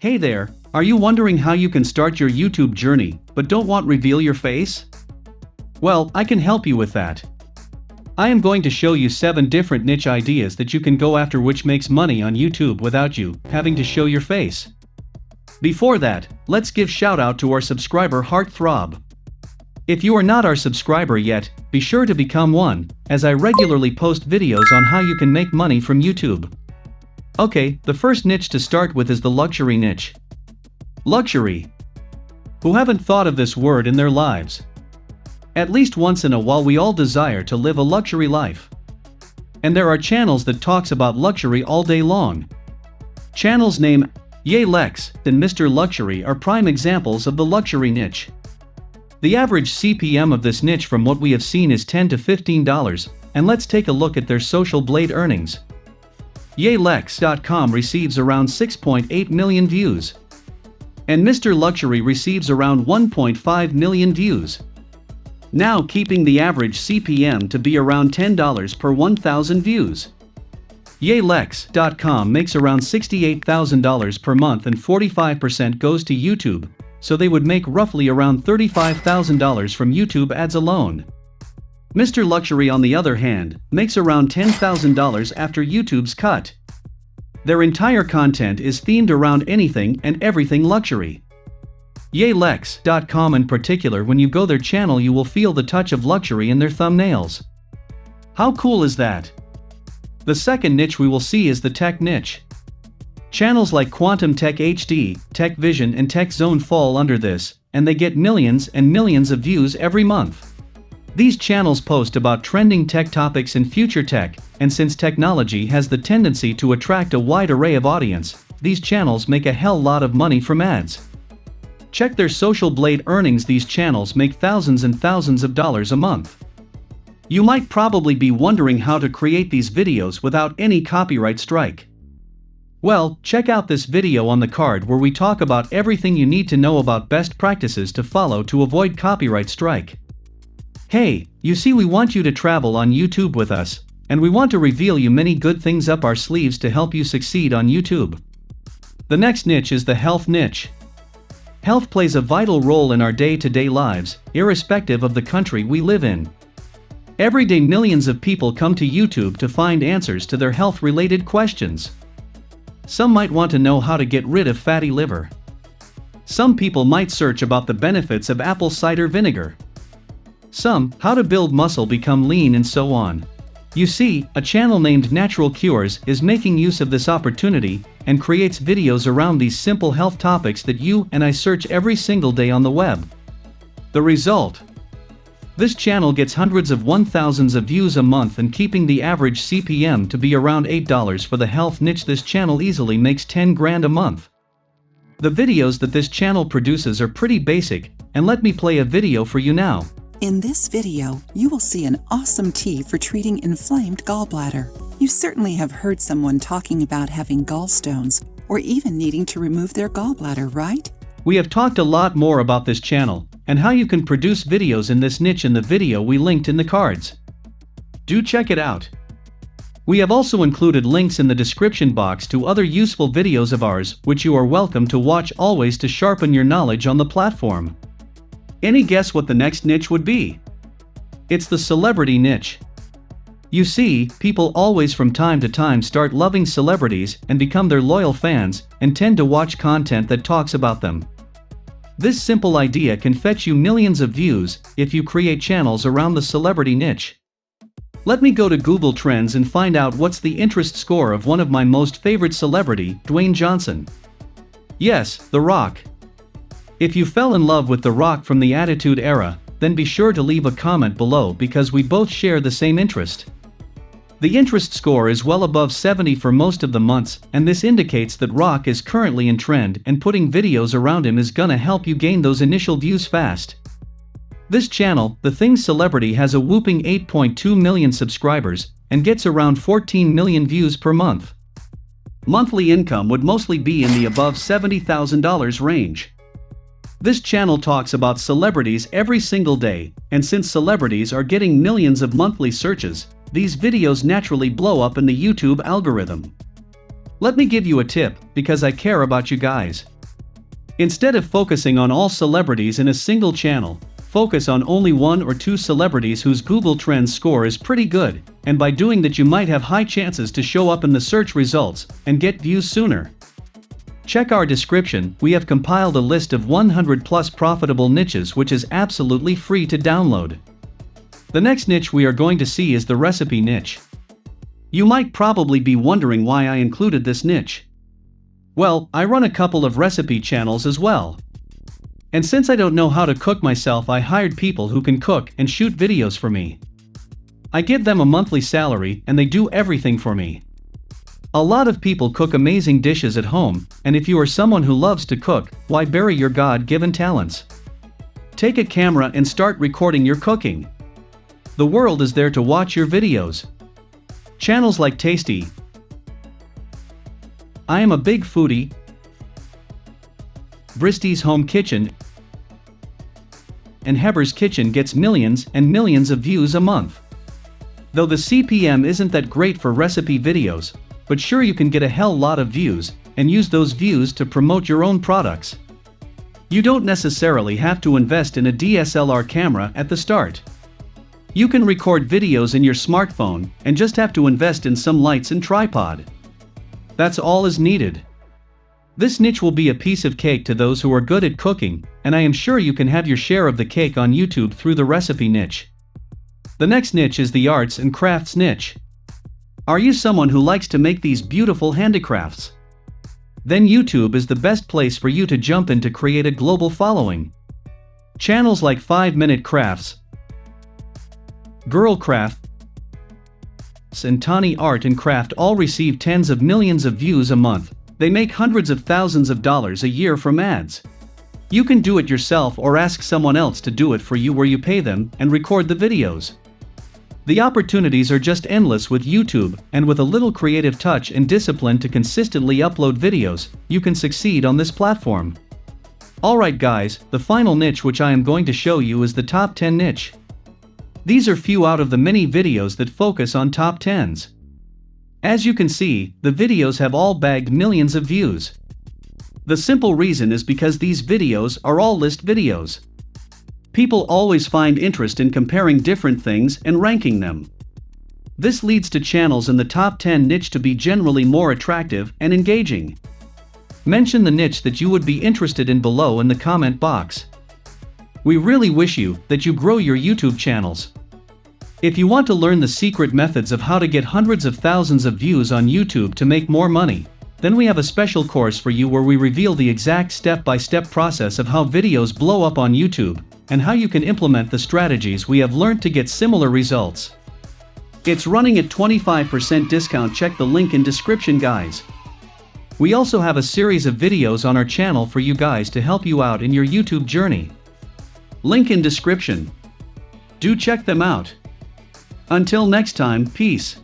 Hey there, are you wondering how you can start your YouTube journey, but don't want to reveal your face? Well, I can help you with that. I am going to show you 7 different niche ideas that you can go after which makes money on YouTube without you having to show your face. Before that, let's give shout out to our subscriber Heartthrob. If you are not our subscriber yet, be sure to become one, as I regularly post videos on how you can make money from YouTube. Okay, the first niche to start with is the luxury niche. Luxury. Who haven't thought of this word in their lives? At least once in a while we all desire to live a luxury life. And there are channels that talks about luxury all day long. Channels named YT Lex and Mr. Luxury are prime examples of the luxury niche. The average CPM of this niche from what we have seen is $10 to $15, and let's take a look at their social blade earnings. YTLex.com receives around 6.8 million views. And Mr. Luxury receives around 1.5 million views. Now keeping the average CPM to be around $10 per 1,000 views. YTLex.com makes around $68,000 per month and 45% goes to YouTube, so they would make roughly around $35,000 from YouTube ads alone. Mr. Luxury on the other hand, makes around $10,000 after YouTube's cut. Their entire content is themed around anything and everything luxury. YTLex.com in particular, when you go their channel you will feel the touch of luxury in their thumbnails. How cool is that? The second niche we will see is the tech niche. Channels like Quantum Tech HD, Tech Vision and Tech Zone fall under this, and they get millions and millions of views every month. These channels post about trending tech topics and future tech, and since technology has the tendency to attract a wide array of audience, these channels make a hell lot of money from ads. Check their social blade earnings. These channels make thousands and thousands of dollars a month. You might probably be wondering how to create these videos without any copyright strike. Well, check out this video on the card where we talk about everything you need to know about best practices to follow to avoid copyright strike. Hey, you see, we want you to travel on YouTube with us, and we want to reveal you many good things up our sleeves to help you succeed on YouTube. The next niche is the health niche. Health plays a vital role in our day-to-day lives, irrespective of the country we live in. Every day millions of people come to YouTube to find answers to their health-related questions. Some might want to know how to get rid of fatty liver. Some people might search about the benefits of apple cider vinegar. Some, how to build muscle, become lean, and so on. You see, a channel named Natural Cures is making use of this opportunity and creates videos around these simple health topics that you and I search every single day on the web. The result? This channel gets hundreds of thousands of views a month and keeping the average CPM to be around $8 for the health niche. This channel easily makes 10 grand a month. The videos that this channel produces are pretty basic, and let me play a video for you now. In this video, you will see an awesome tea for treating inflamed gallbladder. You certainly have heard someone talking about having gallstones or even needing to remove their gallbladder, right? We have talked a lot more about this channel and how you can produce videos in this niche in the video we linked in the cards. Do check it out. We have also included links in the description box to other useful videos of ours which you are welcome to watch always to sharpen your knowledge on the platform. Any guess what the next niche would be? It's the celebrity niche. You see, people always from time to time start loving celebrities and become their loyal fans and tend to watch content that talks about them. This simple idea can fetch you millions of views if you create channels around the celebrity niche. Let me go to Google Trends and find out what's the interest score of one of my most favorite celebrity, Dwayne Johnson. Yes, The Rock. If you fell in love with The Rock from the Attitude Era, then be sure to leave a comment below because we both share the same interest. The interest score is well above 70 for most of the months, and this indicates that Rock is currently in trend and putting videos around him is gonna help you gain those initial views fast. This channel, The Things Celebrity, has a whooping 8.2 million subscribers and gets around 14 million views per month. Monthly income would mostly be in the above $70,000 range. This channel talks about celebrities every single day, and since celebrities are getting millions of monthly searches, these videos naturally blow up in the YouTube algorithm. Let me give you a tip, because I care about you guys. Instead of focusing on all celebrities in a single channel, focus on only 1 or 2 celebrities whose Google Trends score is pretty good, and by doing that you might have high chances to show up in the search results and get views sooner. Check our description, we have compiled a list of 100 plus profitable niches which is absolutely free to download. The next niche we are going to see is the recipe niche. You might probably be wondering why I included this niche. Well, I run a couple of recipe channels as well. And since I don't know how to cook myself, I hired people who can cook and shoot videos for me. I give them a monthly salary and they do everything for me. A lot of people cook amazing dishes at home, and if you are someone who loves to cook, why bury your God-given talents? Take a camera and start recording your cooking. The world is there to watch your videos. Channels like Tasty, I Am a Big Foodie, Bristy's Home Kitchen, and Heber's Kitchen gets millions and millions of views a month. Though the CPM isn't that great for recipe videos, but sure you can get a hell lot of views, and use those views to promote your own products. You don't necessarily have to invest in a DSLR camera at the start. You can record videos in your smartphone and just have to invest in some lights and tripod. That's all is needed. This niche will be a piece of cake to those who are good at cooking, and I am sure you can have your share of the cake on YouTube through the recipe niche. The next niche is the arts and crafts niche. Are you someone who likes to make these beautiful handicrafts? Then YouTube is the best place for you to jump in to create a global following. Channels like 5-Minute Crafts, Girl Craft, and Tani Art and Craft all receive tens of millions of views a month. They make hundreds of thousands of dollars a year from ads. You can do it yourself or ask someone else to do it for you where you pay them and record the videos. The opportunities are just endless with YouTube, and with a little creative touch and discipline to consistently upload videos, you can succeed on this platform. Alright guys, the final niche which I am going to show you is the top 10 niche. These are few out of the many videos that focus on top 10s. As you can see, the videos have all bagged millions of views. The simple reason is because these videos are all list videos. People always find interest in comparing different things and ranking them. This leads to channels in the top 10 niche to be generally more attractive and engaging. Mention the niche that you would be interested in below in the comment box. We really wish you that you grow your YouTube channels. If you want to learn the secret methods of how to get hundreds of thousands of views on YouTube to make more money, then we have a special course for you where we reveal the exact step-by-step process of how videos blow up on YouTube, and how you can implement the strategies we have learned to get similar results. It's running at 25% discount. Check the link in description guys. We also have a series of videos on our channel for you guys to help you out in your YouTube journey. Link in description. Do check them out. Until next time, peace.